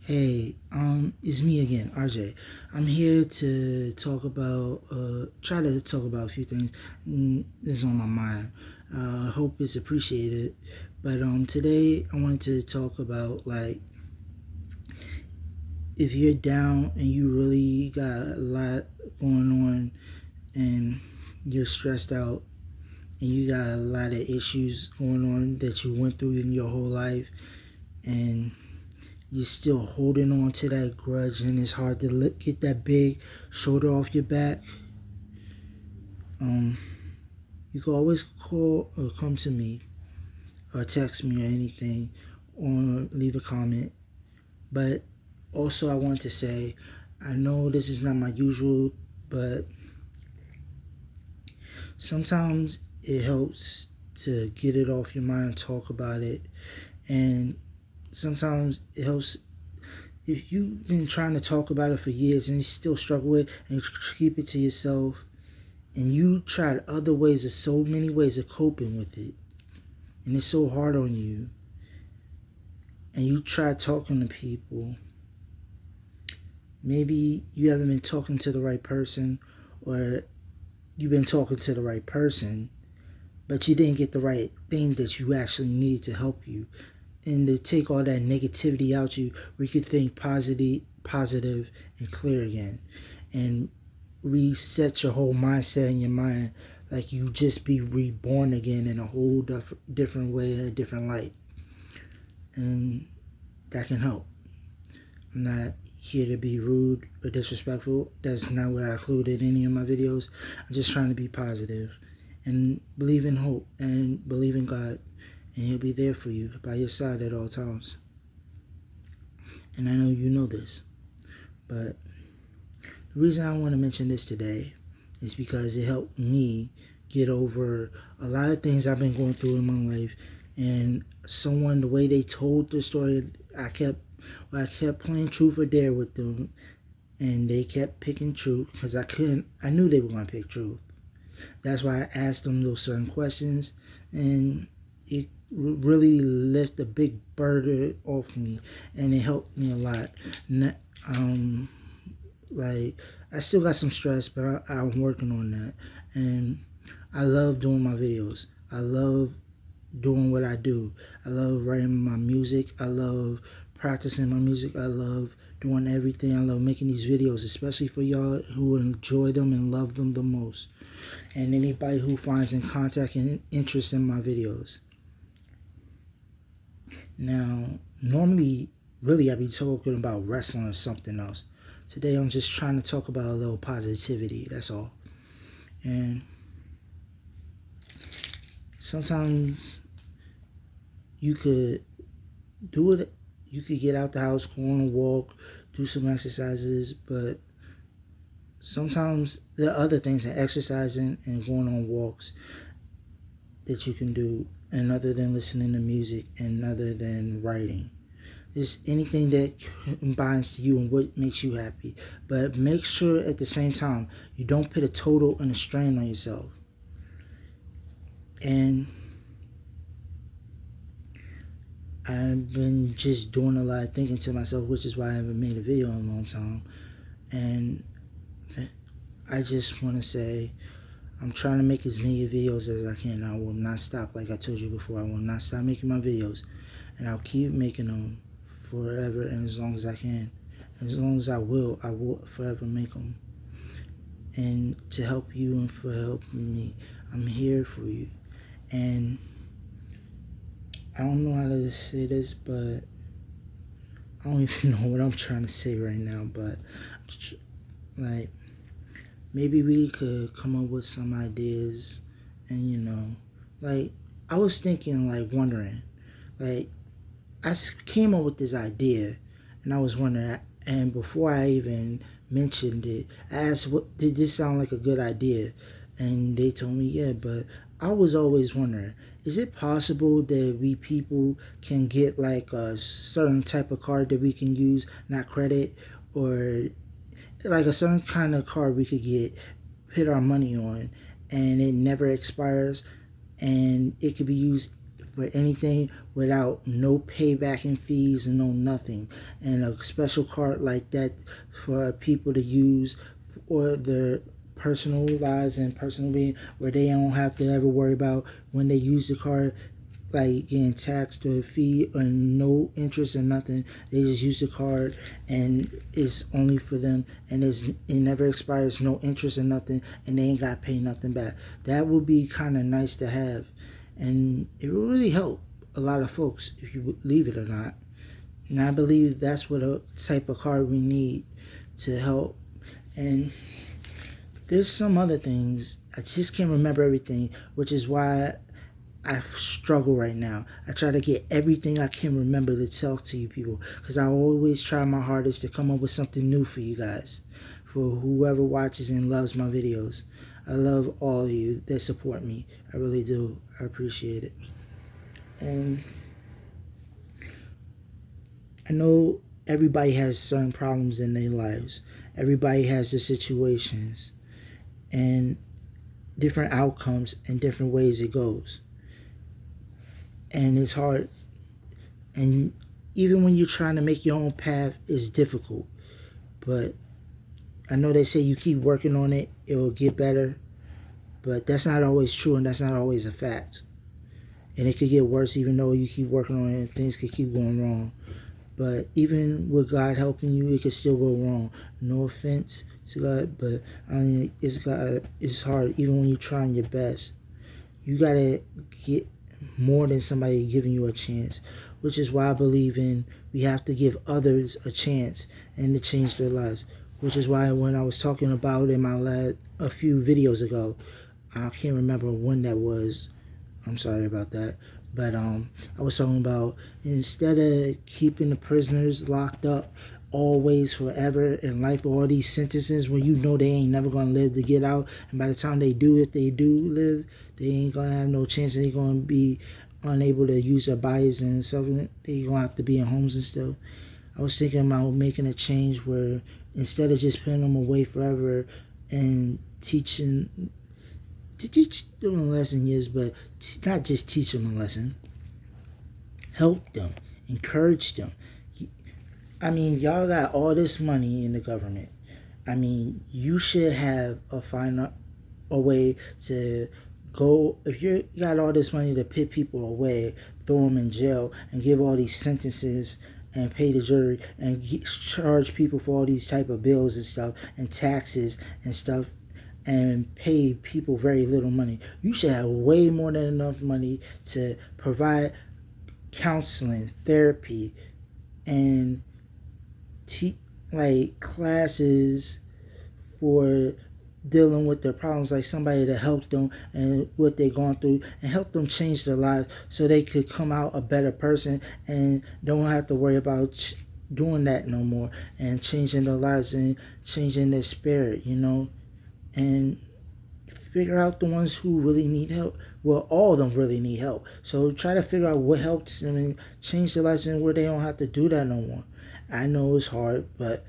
Hey, it's me again, RJ. I'm here to try to talk about a few things that's on my mind. I hope it's appreciated. But today I wanted to talk about like if you're down and you really got a lot going on and you're stressed out and you got a lot of issues going on that you went through in your whole life and you're still holding on to that grudge and it's hard to get that big shoulder off your back, you can always call or come to me or text me or anything or leave a comment. But also I want to say, I know this is not my usual, but sometimes it helps to get it off your mind, talk about it, and sometimes it helps if you've been trying to talk about it for years and you still struggle with it and keep it to yourself, and you tried other ways, there's so many ways of coping with it, and it's so hard on you, and you try talking to people, maybe you haven't been talking to the right person, or you've been talking to the right person, but you didn't get the right thing that you actually need to help you, and to take all that negativity out you, where you can think positive and clear again, and reset your whole mindset in your mind, like you just be reborn again in a whole different way, in a different light, and that can help. I'm not here to be rude or disrespectful. That's not what I include in any of my videos. I'm just trying to be positive and believe in hope and believe in God, and He'll be there for you by your side at all times. And I know you know this, but the reason I want to mention this today is because it helped me get over a lot of things I've been going through in my life. And someone, the way they told the story, I kept playing truth or dare with them, and they kept picking truth because I knew they were going to pick truth. That's why I asked them those certain questions, and it really lifted a big burden off me, and it helped me a lot. Like, I still got some stress, but I'm working on that. And I love doing my videos. I love doing what I do. I love writing my music. I love practicing my music. I love doing everything. I love making these videos, especially for y'all who enjoy them and love them the most. And anybody who finds in contact and interest in my videos. Now, normally, really, I'd be talking about wrestling or something else. Today, I'm just trying to talk about a little positivity. That's all. And sometimes you could do it. You could get out the house, go on a walk, do some exercises, but sometimes there are other things than exercising and going on walks that you can do, and other than listening to music and other than writing. Just anything that combines to you and what makes you happy. But make sure at the same time you don't put a total and a strain on yourself. And I've been just doing a lot of thinking to myself, which is why I haven't made a video in a long time. And I just want to say, I'm trying to make as many videos as I can. I will not stop, like I told you before. I will not stop making my videos. And I'll keep making them forever and as long as I can. As long as I will forever make them. And to help you and for helping me, I'm here for you. And I don't know how to say this, but I don't even know what I'm trying to say right now, but like, maybe we could come up with some ideas, and like, I was thinking, like, wondering, like, I came up with this idea, and I was wondering, and before I even mentioned it, I asked, "What did this sound like a good idea?" And they told me, "Yeah," but I was always wondering, is it possible that we people can get like a certain type of card that we can use, not credit, or like a certain kind of card we could get, put our money on, and it never expires, and it could be used for anything without no payback and fees and no nothing. And a special card like that for people to use for their personal lives and personal being, where they don't have to ever worry about when they use the card like getting taxed or a fee or no interest or nothing. They just use the card and it's only for them, and it never expires, no interest or nothing, and they ain't got to pay nothing back. That would be kind of nice to have, and it will really help a lot of folks, if you believe it or not. And I believe that's what a type of card we need to help. And there's some other things, I just can't remember everything, which is why I struggle right now. I try to get everything I can remember to tell to you people, because I always try my hardest to come up with something new for you guys, for whoever watches and loves my videos. I love all of you that support me. I really do. I appreciate it. And I know everybody has certain problems in their lives. Everybody has their situations and different outcomes and different ways it goes. And it's hard. And even when you're trying to make your own path, it's difficult. But I know they say you keep working on it, it will get better. But that's not always true, and that's not always a fact. And it could get worse even though you keep working on it, and things could keep going wrong. But even with God helping you, it could still go wrong. No offense to God, but I mean, it's hard even when you're trying your best. You gotta get more than somebody giving you a chance, which is why I believe in we have to give others a chance and to change their lives. Which is why when I was talking about in my a few videos ago, I can't remember when that was. I'm sorry about that. But I was talking about, instead of keeping the prisoners locked up always forever in life, all these sentences where you know they ain't never gonna live to get out, and by the time they do, if they do live, they ain't gonna have no chance. They're gonna be unable to use their bodies and stuff. They gonna have to be in homes and stuff. I was thinking about making a change where instead of just putting them away forever and teach them a lesson, yes, but not just teach them a lesson. Help them, encourage them. I mean, y'all got all this money in the government. I mean, you should have a way to go. If you got all this money to pit people away, throw them in jail, and give all these sentences and pay the jury and charge people for all these type of bills and stuff and taxes and stuff, and pay people very little money. You should have way more than enough money to provide counseling, therapy, and like classes for dealing with their problems, like somebody to help them and what they're going through and help them change their lives so they could come out a better person and don't have to worry about doing that no more, and changing their lives and changing their spirit, and figure out the ones who really need help. Well, all of them really need help. So try to figure out what helps them and change their lives and where they don't have to do that no more. I know it's hard, but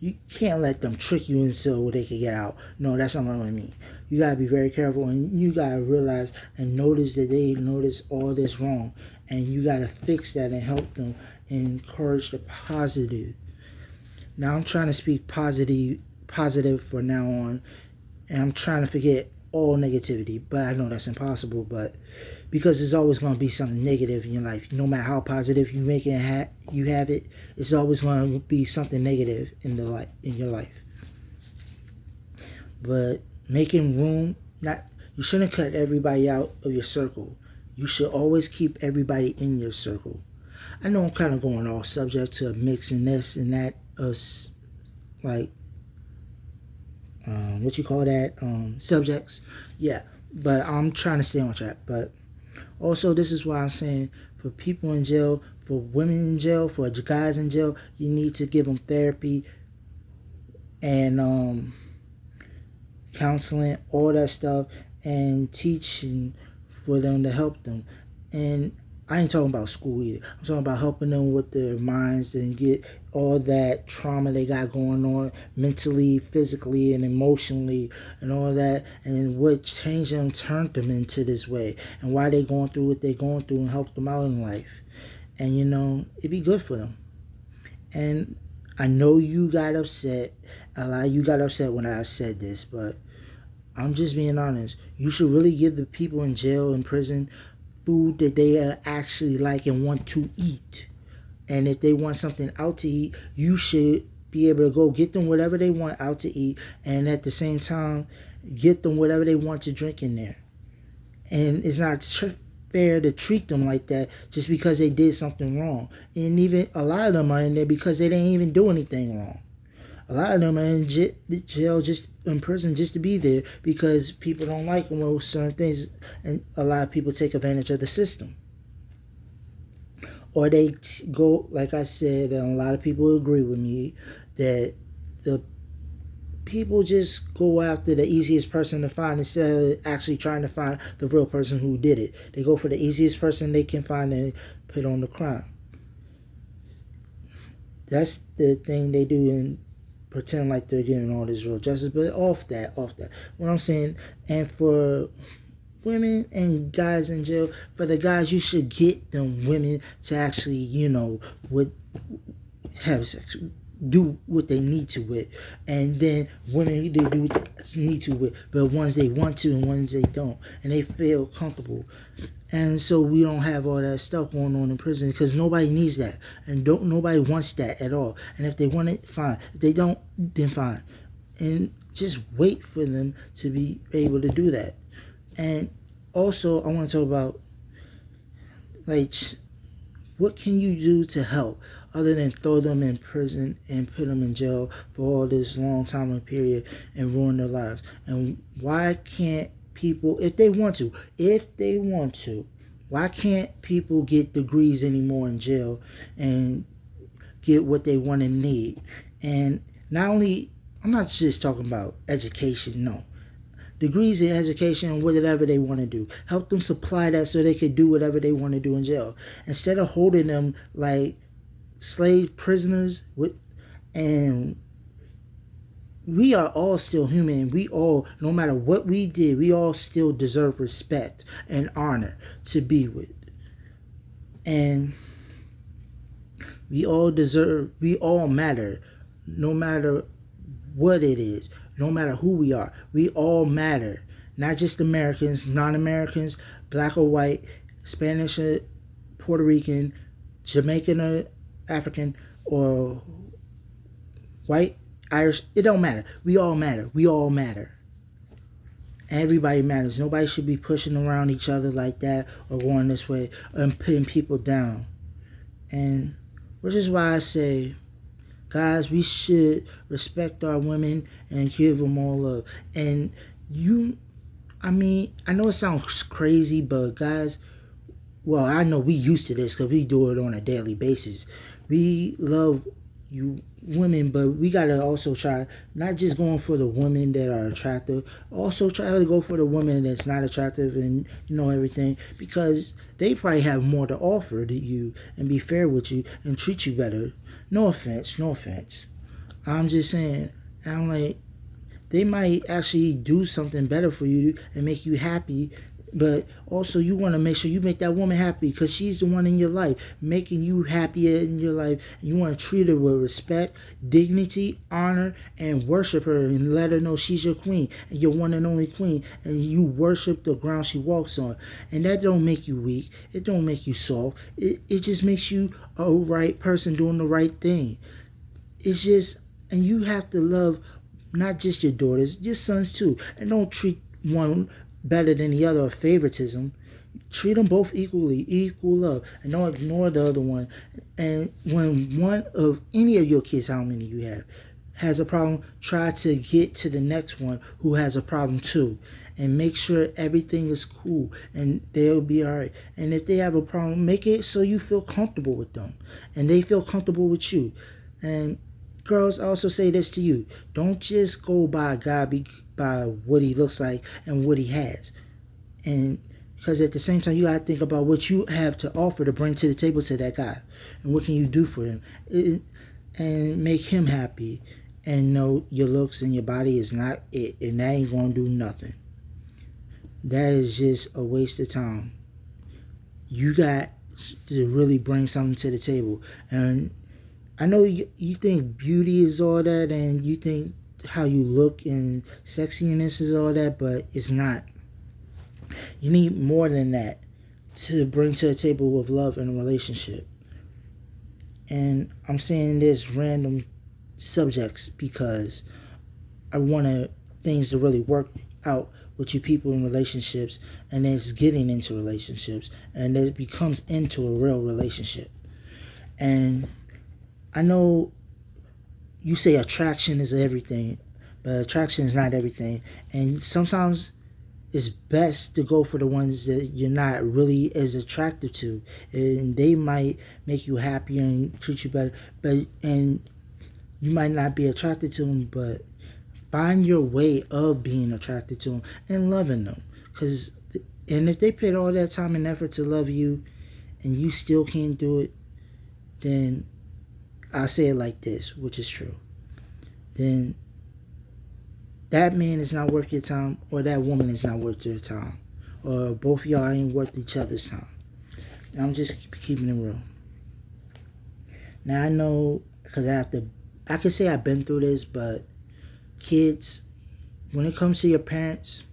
you can't let them trick you until they can get out. No, that's not what I mean. You gotta be very careful, and you gotta realize and notice that they notice all this wrong, and you gotta fix that and help them and encourage the positive. Now I'm trying to speak positive for now on, and I'm trying to forget all negativity, but I know that's impossible. But because there's always going to be something negative in your life, no matter how positive you make it, you have it, it's always going to be something negative in your life. But making room, you shouldn't cut everybody out of your circle. You should always keep everybody in your circle. I know I'm kind of going off subject to mixing this and that, subjects. Yeah, but I'm trying to stay on track. But also, this is why I'm saying, for people in jail, for women in jail, for guys in jail, you need to give them therapy and counseling, all that stuff, and teaching for them to help them. And I ain't talking about school either. I'm talking about helping them with their minds and get all that trauma they got going on mentally, physically, and emotionally, and all that, and what changed them, turned them into this way, and why they going through what they going through, and help them out in life. And it'd be good for them. And I know you got upset. A lot of you got upset when I said this, but I'm just being honest. You should really give the people in jail and prison food that they actually like and want to eat. And if they want something out to eat, you should be able to go get them whatever they want out to eat, and at the same time get them whatever they want to drink in there. And it's not fair to treat them like that just because they did something wrong. And even a lot of them are in there because they didn't even do anything wrong. A lot of them are in jail, just in prison, just to be there because people don't like them with certain things, and a lot of people take advantage of the system. Or they go, like I said, and a lot of people agree with me, that the people just go after the easiest person to find instead of actually trying to find the real person who did it. They go for the easiest person they can find and put on the crime. That's the thing they do, and pretend like they're getting all this real justice, but off that. What I'm saying, and for women and guys in jail, for the guys, you should get them women to actually, would have sex, do what they need to with, and then women they do what they need to with, but ones they want to and ones they don't, and they feel comfortable. And so we don't have all that stuff going on in prison because nobody needs that, and nobody wants that at all. And if they want it, fine. If they don't, then fine. And just wait for them to be able to do that. And also, I want to talk about, like, what can you do to help other than throw them in prison and put them in jail for all this long time and period and ruin their lives? And why can't people, if they want to, why can't people get degrees anymore in jail and get what they want and need? And not only, I'm not just talking about education, no. Degrees in education and whatever they want to do. Help them supply that so they can do whatever they want to do in jail. Instead of holding them like slave prisoners and we are all still human. We all, no matter what we did, we all still deserve respect and honor to be with. And we all matter, no matter what it is, no matter who we are. We all matter. Not just Americans, non-Americans, black or white, Spanish or Puerto Rican, Jamaican or African, or white, Irish. It don't matter. We all matter. We all matter. Everybody matters. Nobody should be pushing around each other like that or going this way and putting people down. And which is why I say, guys, we should respect our women and give them all love. And I know it sounds crazy, but guys, well, I know we used to this because we do it on a daily basis. We love you women, but we gotta also try not just going for the women that are attractive, also try to go for the women that's not attractive and everything, because they probably have more to offer to you and be fair with you and treat you better. No offense. I'm just saying, I'm like, they might actually do something better for you and make you happy. But also, you want to make sure you make that woman happy because she's the one in your life, making you happier in your life. And you want to treat her with respect, dignity, honor, and worship her and let her know she's your queen and your one and only queen. And you worship the ground she walks on. And that don't make you weak. It don't make you soft. It just makes you a right person doing the right thing. It's just, and you have to love not just your daughters, your sons too. And don't treat one better than the other or favoritism. Treat them both equally, equal love, and don't ignore the other one. And when one of any of your kids, how many you have, has a problem, try to get to the next one who has a problem too, and make sure everything is cool and they'll be all right. And if they have a problem, make it so you feel comfortable with them and they feel comfortable with you. And girls, I also say this to you: don't just go by a guy by what he looks like and what he has, and Because at the same time, you got to think about what you have to offer to bring to the table to that guy. And what can you do for him? And make him happy. And know your looks and your body is not it. And that ain't going to do nothing. That is just a waste of time. You got to really bring something to the table. And I know you think beauty is all that, and you think how you look and sexiness is all that, but it's not. You need more than that to bring to the table with love in a relationship. And I'm saying this random subjects because I want things to really work out with you people in relationships, and it's getting into relationships, and it becomes into a real relationship. And I know you say attraction is everything, but attraction is not everything. And sometimes it's best to go for the ones that you're not really as attracted to, and they might make you happier and treat you better. And you might not be attracted to them, but find your way of being attracted to them and loving them. And if they put all that time and effort to love you, and you still can't do it, then I say it like this, which is true. Then that man is not worth your time, or that woman is not worth your time, or both of y'all ain't worth each other's time. I'm just keeping it real. Now I know, because I can say I've been through this, but kids, when it comes to your parents,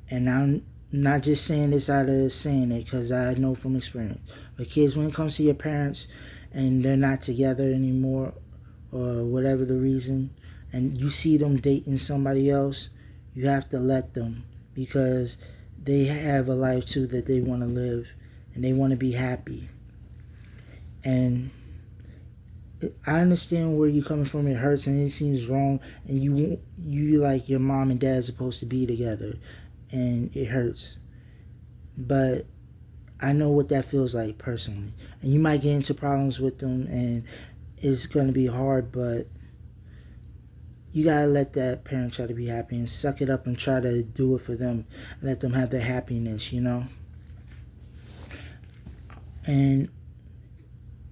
and I'm not just saying this out of saying it because I know from experience, but kids, when it comes to your parents and they're not together anymore, or whatever the reason, and you see them dating somebody else, you have to let them, because they have a life too that they want to live, and they want to be happy. And I understand where you're coming from. It hurts and it seems wrong, and you like your mom and dad are supposed to be together, and it hurts. But I know what that feels like personally, and you might get into problems with them, and it's going to be hard, but you got to let that parent try to be happy and suck it up and try to do it for them. Let them have their happiness,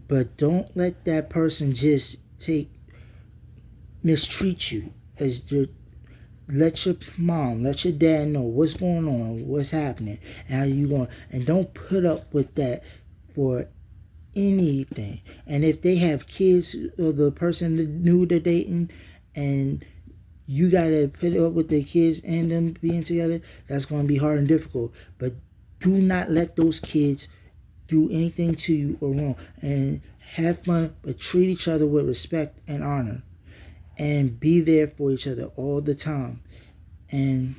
But don't let that person just mistreat you. Let your mom, let your dad know what's going on, what's happening, and how you going. And don't put up with that for anything. And if they have kids, or the person new they're dating, and you gotta put up with their kids and them being together, that's gonna be hard and difficult. But do not let those kids do anything to you or wrong. And have fun, but treat each other with respect and honor, and be there for each other all the time. And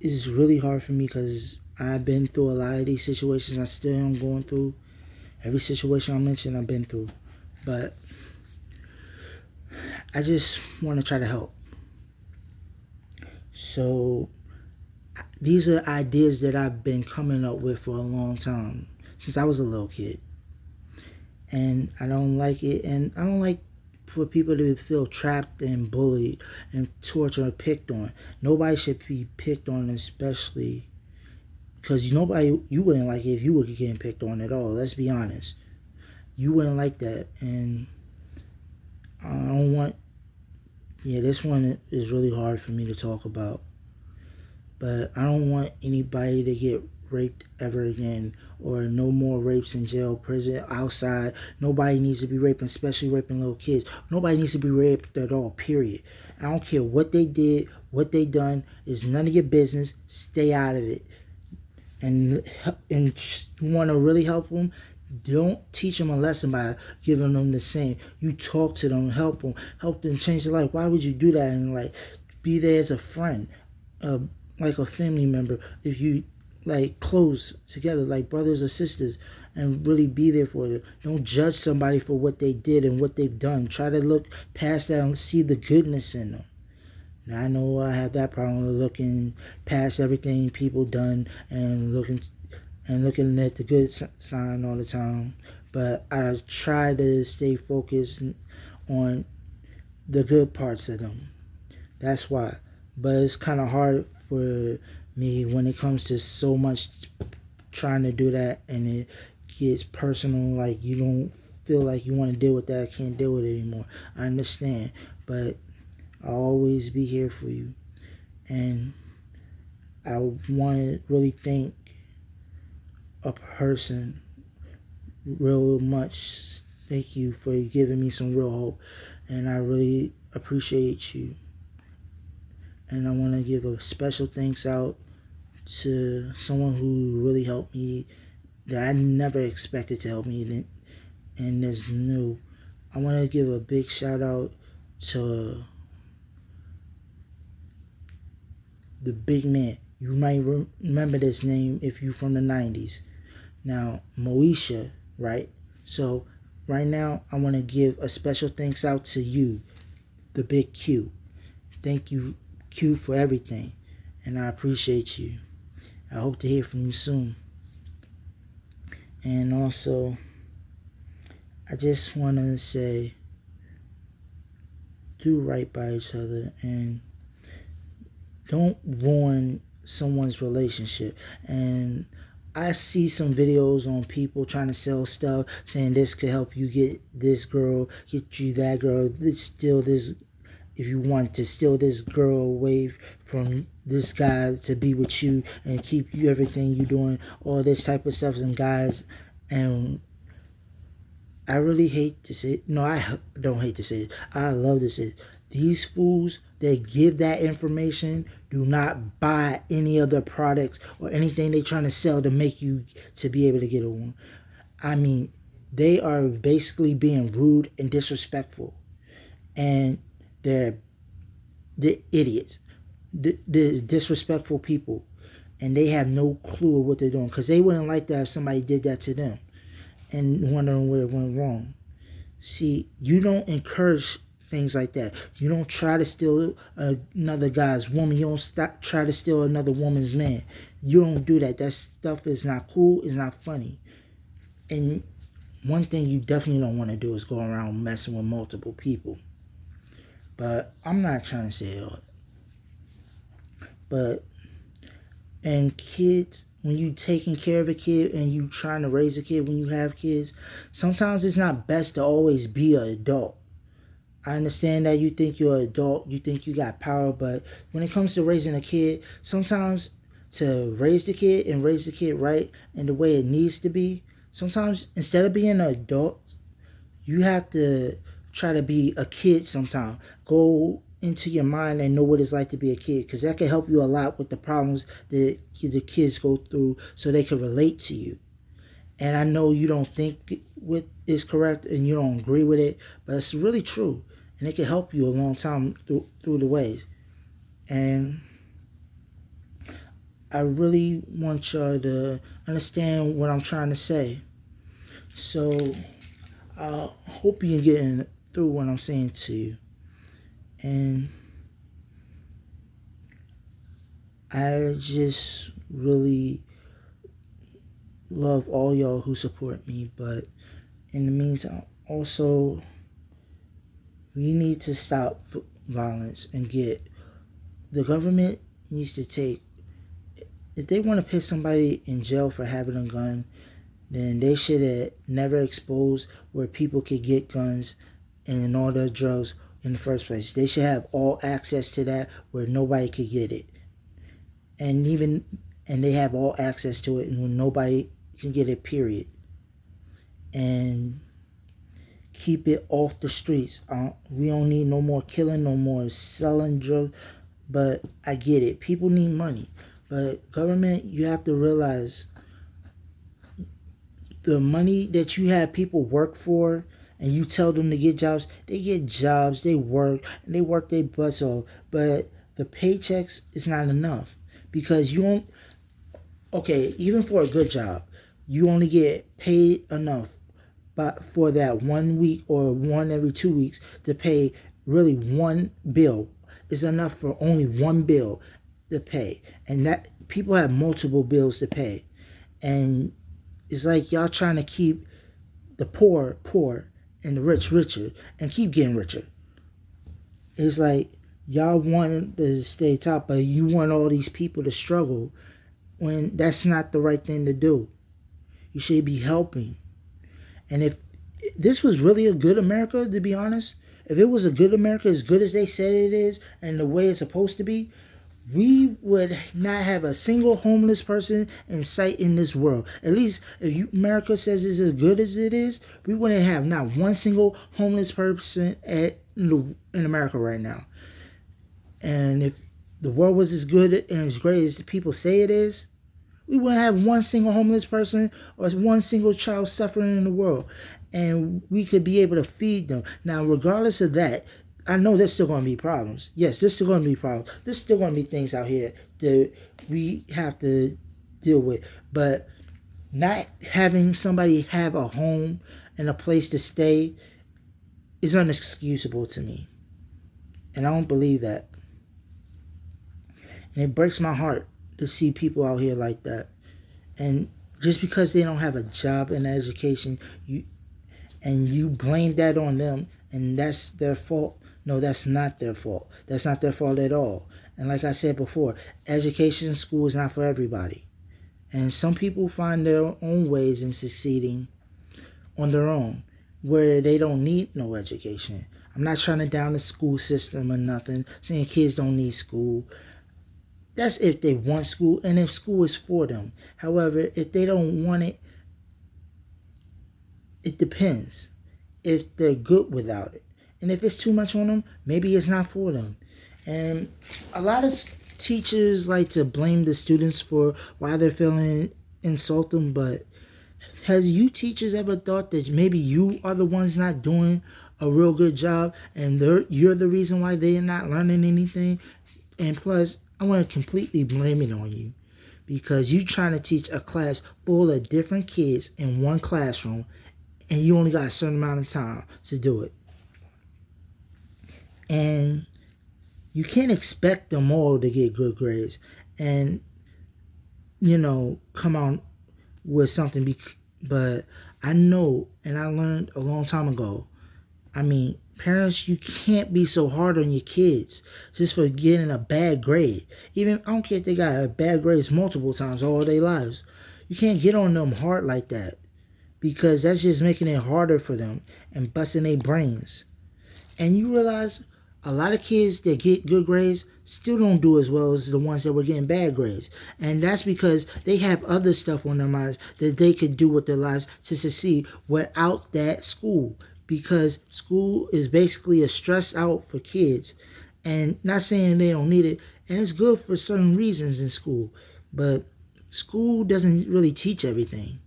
it's really hard for me because I've been through a lot of these situations. I still am going through. Every situation I mentioned, I've been through. But I just want to try to help. So these are ideas that I've been coming up with for a long time, since I was a little kid. And I don't like it. And I don't like for people to feel trapped and bullied and tortured and picked on. Nobody should be picked on, especially because you wouldn't like it if you were getting picked on at all. Let's be honest. You wouldn't like that. And I don't want... this one is really hard for me to talk about. But I don't want anybody to get raped ever again, or no more rapes in jail, prison, outside. Nobody needs to be raping, especially raping little kids. Nobody needs to be raped at all, period. I don't care what they did, what they done. It's none of your business. Stay out of it. And want to really help them, don't teach them a lesson by giving them the same. You talk to them, help them change their life. Why would you do that? And be there as a friend, like a family member. If you close together like brothers or sisters, and really be there for them. Don't judge somebody for what they did and what they've done. Try to look past that and see the goodness in them. Now I know I have that problem of looking past everything people done and looking at the good side all the time. But I try to stay focused on the good parts of them. That's why. but it's kind of hard for me when it comes to so much trying to do that, and it gets personal. Like you don't feel like you want to deal with that. I can't deal with it anymore. I understand, but I'll always be here for you. And I want to really thank a person real much. Thank you for giving me some real hope, and I really appreciate you. And I want to give a special thanks out to someone who really helped me that I never expected to help me and is new. I want to give a big shout out to the big man. You might remember this name if you're from the 90s. Now, Moesha, right? So, right now, I want to give a special thanks out to you, the big Q. Thank you, Q, for everything. And I appreciate you. I hope to hear from you soon. And also, I just want to say, do right by each other and don't ruin someone's relationship. And I see some videos on people trying to sell stuff, saying this could help you get this girl, get you that girl, steal this, if you want to steal this girl away from this guy to be with you and keep you everything you doing, all this type of stuff. And guys, and I really hate to say it. No, I don't hate to say it. I love to say it. These fools that give that information do not buy any other products or anything they're trying to sell to make you to be able to get a woman. I mean, they are basically being rude and disrespectful. And they're idiots. They're disrespectful people. And they have no clue of what they're doing. Because they wouldn't like that if somebody did that to them and wondering where it went wrong. See, you don't encourage things like that. You don't try to steal another guy's woman. You don't try to steal another woman's man. You don't do that. That stuff is not cool. It's not funny. And one thing you definitely don't want to do is go around messing with multiple people. But I'm not trying to say it. But, and kids, when you taking care of a kid and you trying to raise a kid when you have kids, sometimes it's not best to always be an adult. I understand that you think you're an adult, you think you got power, but when it comes to raising a kid, sometimes to raise the kid and raise the kid right and the way it needs to be, sometimes instead of being an adult, you have to try to be a kid sometimes. Go into your mind and know what it's like to be a kid, because that can help you a lot with the problems that the kids go through so they can relate to you. And I know you don't think what is correct and you don't agree with it, but it's really true. And it can help you a long time through the way. And I really want y'all to understand what I'm trying to say. So I hope you're getting through what I'm saying to you. And I just really love all y'all who support me. But in the meantime, also, we need to stop violence and the government needs to take, if they want to put somebody in jail for having a gun, then they should have never exposed where people could get guns and all their drugs in the first place. They should have all access to that where nobody could get it. And they have all access to it and when nobody can get it, period. And keep it off the streets. We don't need no more killing, no more selling drugs. But I get it. People need money. But government, you have to realize the money that you have people work for and you tell them to get jobs, they get jobs, they work, and they work their butts off. But the paychecks is not enough because you don't, okay, even for a good job, you only get paid enough but for that 1 week or one every 2 weeks to pay really one bill. Is enough for only one bill to pay. And that people have multiple bills to pay. And it's like y'all trying to keep the poor poor and the rich richer and keep getting richer. It's like Y'all want to stay top, but you want all these people to struggle when that's not the right thing to do. You should be helping. And if this was really a good America, to be honest, if it was a good America, as good as they said it is, and the way it's supposed to be, we would not have a single homeless person in sight in this world. At least if America says it's as good as it is, we wouldn't have not one single homeless person in America right now. And if the world was as good and as great as the people say it is, we wouldn't have one single homeless person or one single child suffering in the world. And we could be able to feed them. Now, regardless of that, I know there's still going to be problems. Yes, there's still going to be problems. There's still going to be things out here that we have to deal with. But not having somebody have a home and a place to stay is unexcusable to me. And I don't believe that. And it breaks my heart to see people out here like that. And just because they don't have a job and education, you blame that on them and that's their fault. No, that's not their fault. That's not their fault at all. And like I said before, education in school is not for everybody. And some people find their own ways in succeeding on their own, where they don't need no education. I'm not trying to down the school system or nothing, saying kids don't need school. That's if they want school and if school is for them. However, if they don't want it, it depends if they're good without it. And if it's too much on them, maybe it's not for them. And a lot of teachers like to blame the students for why they're feeling insulting, but has you teachers ever thought that maybe you are the ones not doing a real good job and you're the reason why they're not learning anything? And plus, I want to completely blame it on you because you're trying to teach a class full of different kids in one classroom and you only got a certain amount of time to do it. And you can't expect them all to get good grades and, come out with something. But I know, and I learned a long time ago, parents, you can't be so hard on your kids just for getting a bad grade. Even, I don't care if they got bad grades multiple times all their lives. You can't get on them hard like that because that's just making it harder for them and busting their brains. And you realize a lot of kids that get good grades still don't do as well as the ones that were getting bad grades. And that's because they have other stuff on their minds that they could do with their lives to succeed without that school. Because school is basically a stress out for kids. And not saying they don't need it. And it's good for certain reasons in school. But school doesn't really teach everything.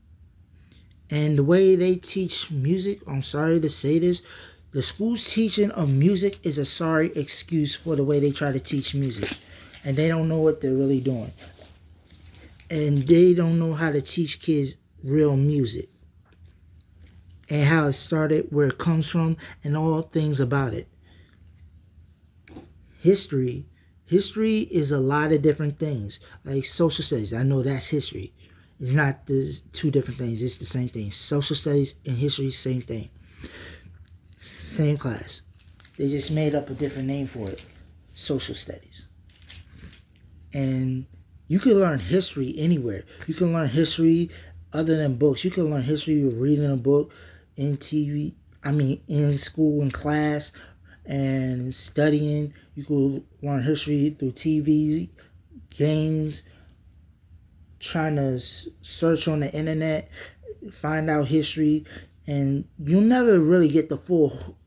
And the way they teach music, I'm sorry to say this, the school's teaching of music is a sorry excuse for the way they try to teach music. And they don't know what they're really doing. And they don't know how to teach kids real music. And how it started, where it comes from, and all things about it. History is a lot of different things. Like social studies, I know that's history. It's not the two different things, it's the same thing. Social studies and history, same thing. Same class. They just made up a different name for it. Social studies. And you can learn history anywhere. You can learn history other than books. You can learn history with reading a book, in in school, in class, and studying. You can learn history through TV, games, trying to search on the internet, find out history, and you'll never really get the full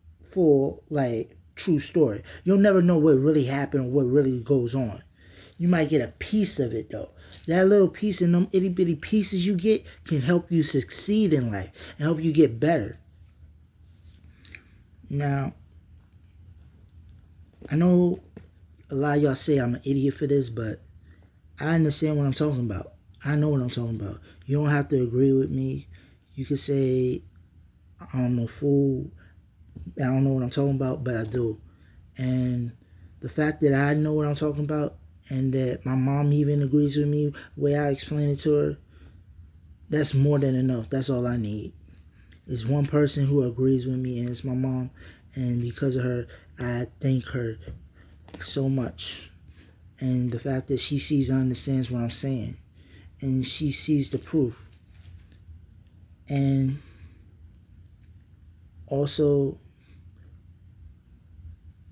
true story. You'll never know what really happened, what really goes on. You might get a piece of it though. That little piece and them itty bitty pieces you get can help you succeed in life and help you get better. Now, I know a lot of y'all say I'm an idiot for this, but I understand what I'm talking about. I know what I'm talking about. You don't have to agree with me. You can say I'm a fool. I don't know what I'm talking about, but I do. And the fact that I know what I'm talking about and that my mom even agrees with me the way I explain it to her, that's more than enough. That's all I need. It's one person who agrees with me, and it's my mom. And because of her, I thank her so much. And the fact that she sees and understands what I'm saying. And she sees the proof. And also,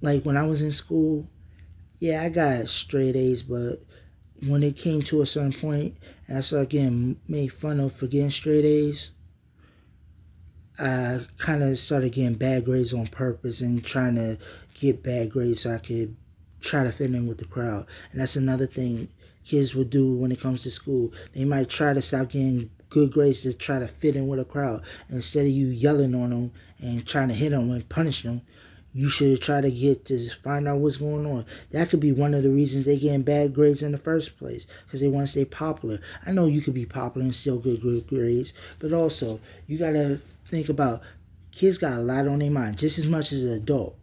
like when I was in school, yeah, I got straight A's, but when it came to a certain point and I started getting made fun of for getting straight A's, I kind of started getting bad grades on purpose and trying to get bad grades so I could try to fit in with the crowd. And that's another thing kids would do when it comes to school. They might try to stop getting good grades to try to fit in with a crowd. Instead of you yelling on them and trying to hit them and punish them, you should try to get to find out what's going on. That could be one of the reasons they getting bad grades in the first place, because they want to stay popular. I know you could be popular and still get good grades, but also you gotta think about kids got a lot on their mind, just as much as an adult.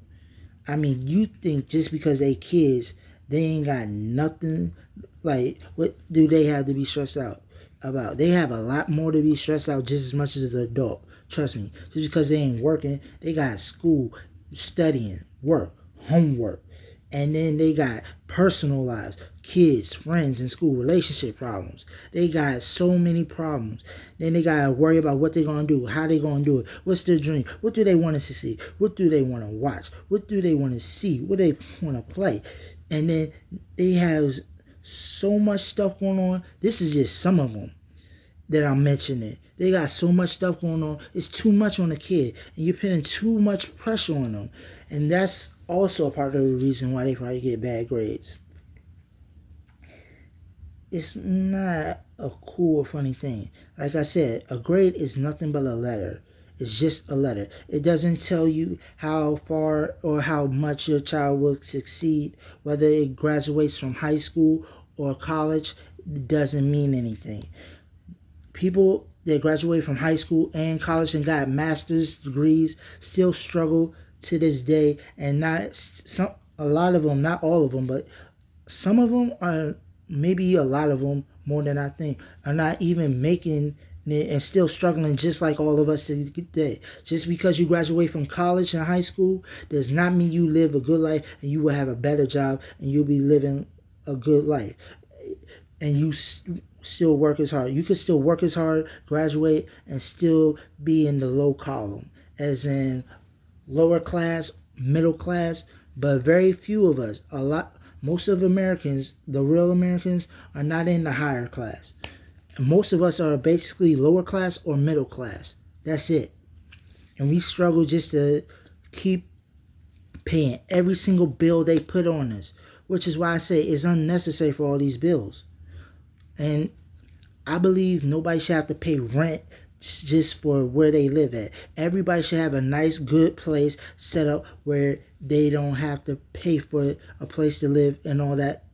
I mean, you think just because they kids, they ain't got nothing. Like, what do they have to be stressed out about? They have a lot more to be stressed out just as much as an adult. Trust me. Just because they ain't working, they got school, studying, work, homework. And then they got personal lives, kids, friends in school, relationship problems. They got so many problems. Then they got to worry about what they're going to do, how they're going to do it, what's their dream, what do they want us to see, what do they want to watch, what do they want to see, what they want to play. And then they have so much stuff going on. This is just some of them that I'm mentioning. They got so much stuff going on. It's too much on the kid. And you're putting too much pressure on them. And that's also a part of the reason why they probably get bad grades. It's not a cool or funny thing. Like I said, a grade is nothing but a letter. It's just a letter. It doesn't tell you how far or how much your child will succeed, whether it graduates from high school or college. It doesn't mean anything. People that graduate from high school and college and got master's degrees still struggle to this day, and not some, a lot of them, not all of them, but some of them are, maybe a lot of them more than I think, are not even making it and still struggling just like all of us today. Just because you graduate from college and high school does not mean you live a good life and you will have a better job and you'll be living a good life. And you still work as hard. You could still work as hard, graduate, and still be in the low column, as in lower class, middle class, but very few of us, most of Americans, the real Americans, are not in the higher class. Most of us are basically lower class or middle class. That's it. And we struggle just to keep paying every single bill they put on us, which is why I say it's unnecessary for all these bills. And I believe nobody should have to pay rent just for where they live at. Everybody should have a nice, good place set up where they don't have to pay for a place to live and all that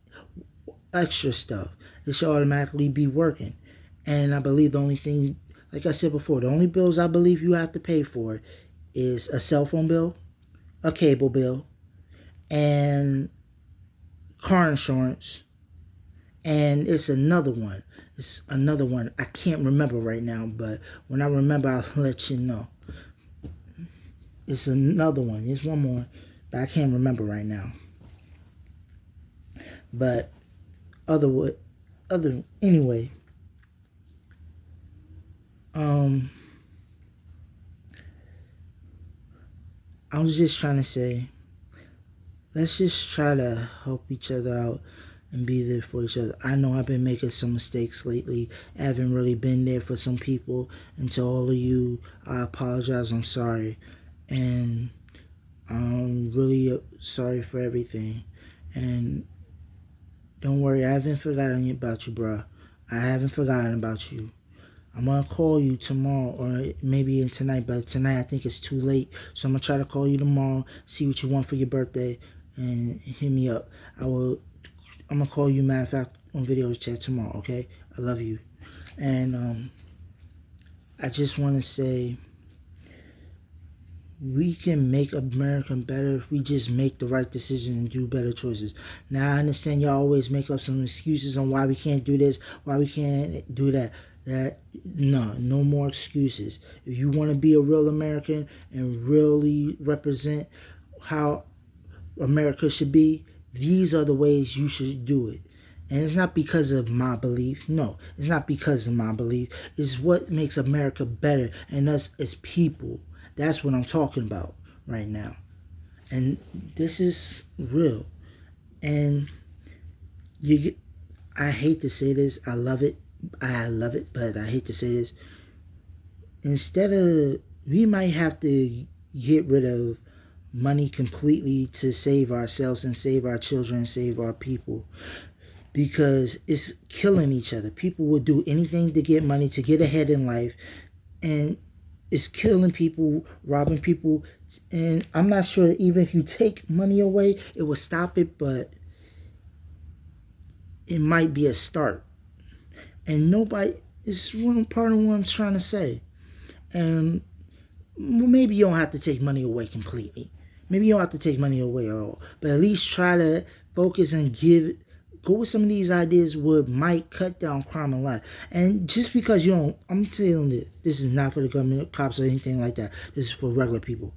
extra stuff. It should automatically be working. And I believe the only thing, like I said before, the only bills I believe you have to pay for is a cell phone bill, a cable bill, and car insurance. And it's another one. I can't remember right now, but when I remember, I'll let you know. It's another one. There's one more, but I can't remember right now. But anyway. I was just trying to say, let's just try to help each other out and be there for each other. I know I've been making some mistakes lately. I haven't really been there for some people. And to all of you, I apologize. I'm sorry. And I'm really sorry for everything. And don't worry, I haven't forgotten about you, bro. I haven't forgotten about you. I'm going to call you tomorrow or maybe tonight, but tonight I think it's too late. So I'm going to try to call you tomorrow, see what you want for your birthday, and hit me up. I'm going to call you, matter of fact, on video chat tomorrow, okay? I love you. And I just want to say, we can make America better if we just make the right decision and do better choices. Now, I understand y'all always make up some excuses on why we can't do this, why we can't do that. No more excuses. If you want to be a real American and really represent how America should be, these are the ways you should do it. And it's not because of my belief. No, it's not because of my belief. It's what makes America better and us as people. That's what I'm talking about right now. And this is real. And I hate to say this. I love it, but I hate to say this. Instead of, we might have to get rid of money completely to save ourselves and save our children and save our people, because it's killing each other. People will do anything to get money, to get ahead in life, and it's killing people, robbing people. And I'm not sure even if you take money away, it will stop it, but it might be a start. And nobody, it's one part of what I'm trying to say. And maybe you don't have to take money away completely. Maybe you don't have to take money away at all. But at least try to focus and go with some of these ideas what might cut down crime and life. And just because you don't, I'm telling you, this is not for the government, cops, or anything like that. This is for regular people.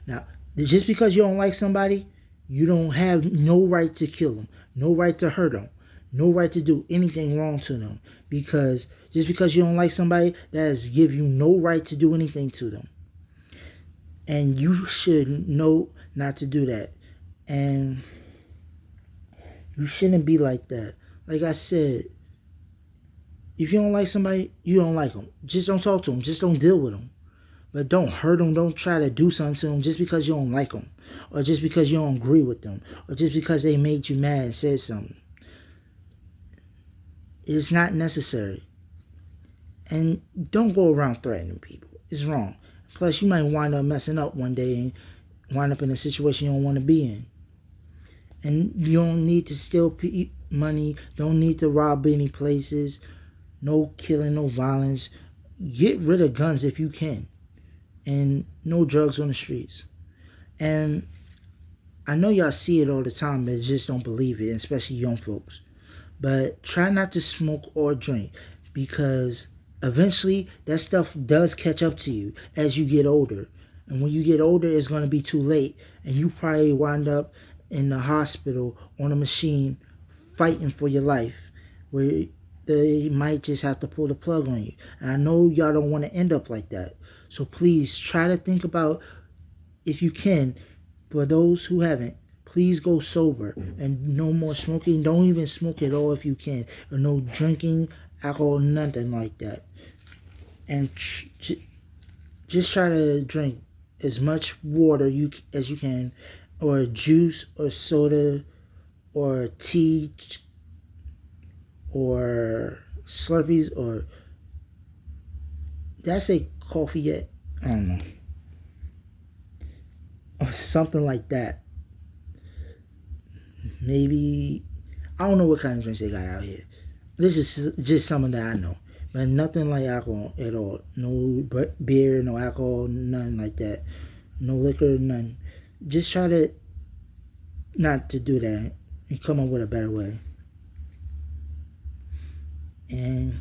Now, just because you don't like somebody, you don't have no right to kill them, no right to hurt them, no right to do anything wrong to them. Because just because you don't like somebody, that does give you no right to do anything to them. And you should know not to do that. And you shouldn't be like that. Like I said, if you don't like somebody, you don't like them. Just don't talk to them. Just don't deal with them. But don't hurt them. Don't try to do something to them just because you don't like them. Or just because you don't agree with them. Or just because they made you mad and said something. It's not necessary. And don't go around threatening people. It's wrong. Plus, you might wind up messing up one day and wind up in a situation you don't want to be in. And you don't need to steal money. Don't need to rob any places. No killing, no violence. Get rid of guns if you can. And no drugs on the streets. And I know y'all see it all the time, but just don't believe it, especially young folks. But try not to smoke or drink, because eventually that stuff does catch up to you as you get older. And when you get older, it's going to be too late. And you probably wind up in the hospital on a machine fighting for your life, where they might just have to pull the plug on you. And I know y'all don't want to end up like that. So please try to think about, if you can, for those who haven't, please go sober and no more smoking. Don't even smoke at all if you can. Or no drinking, alcohol, nothing like that. And just try to drink as much water as you can, or juice or soda or tea or Slurpees, or did I say coffee yet? I don't know. Or something like that. Maybe, I don't know what kind of drinks they got out here. This is just some of that I know. But nothing like alcohol at all. No beer, no alcohol, nothing like that. No liquor, none. Just try to not to do that and come up with a better way. And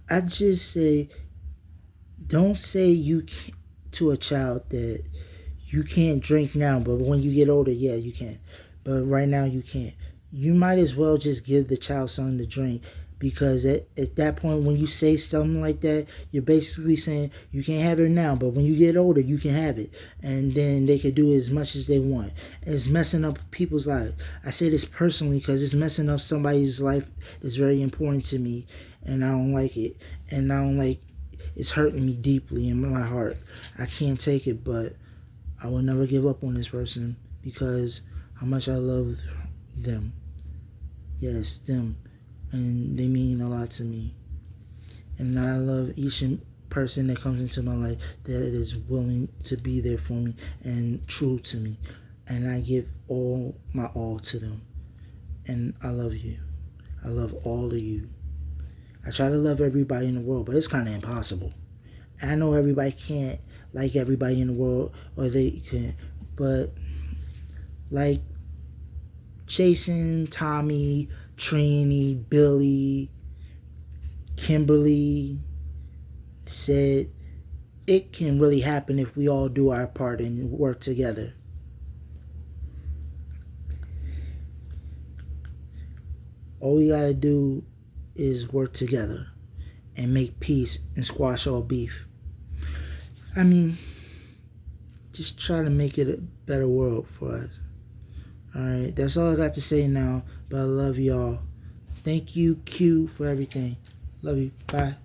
I just say, don't say you can't, to a child, that you can't drink now, but when you get older, yeah, you can. But right now, you can't. You might as well just give the child something to drink, because at that point, when you say something like that, you're basically saying you can't have it now, but when you get older, you can have it. And then they can do as much as they want. It's messing up people's lives. I say this personally because it's messing up somebody's life that's very important to me, and I don't like it. And I don't like, it's hurting me deeply in my heart. I can't take it, but I will never give up on this person, because how much I love them. Yes, them. And they mean a lot to me. And I love each person that comes into my life that is willing to be there for me and true to me. And I give all my all to them. And I love you. I love all of you. I try to love everybody in the world, but it's kind of impossible. I know everybody can't like everybody in the world, or they can, but like Jason, Tommy, Trini, Billy, Kimberly said, it can really happen if we all do our part and work together. All we gotta do is work together and make peace and squash all beef. I mean, just try to make it a better world for us. Alright, that's all I got to say now, but I love y'all. Thank you, Q, for everything. Love you. Bye.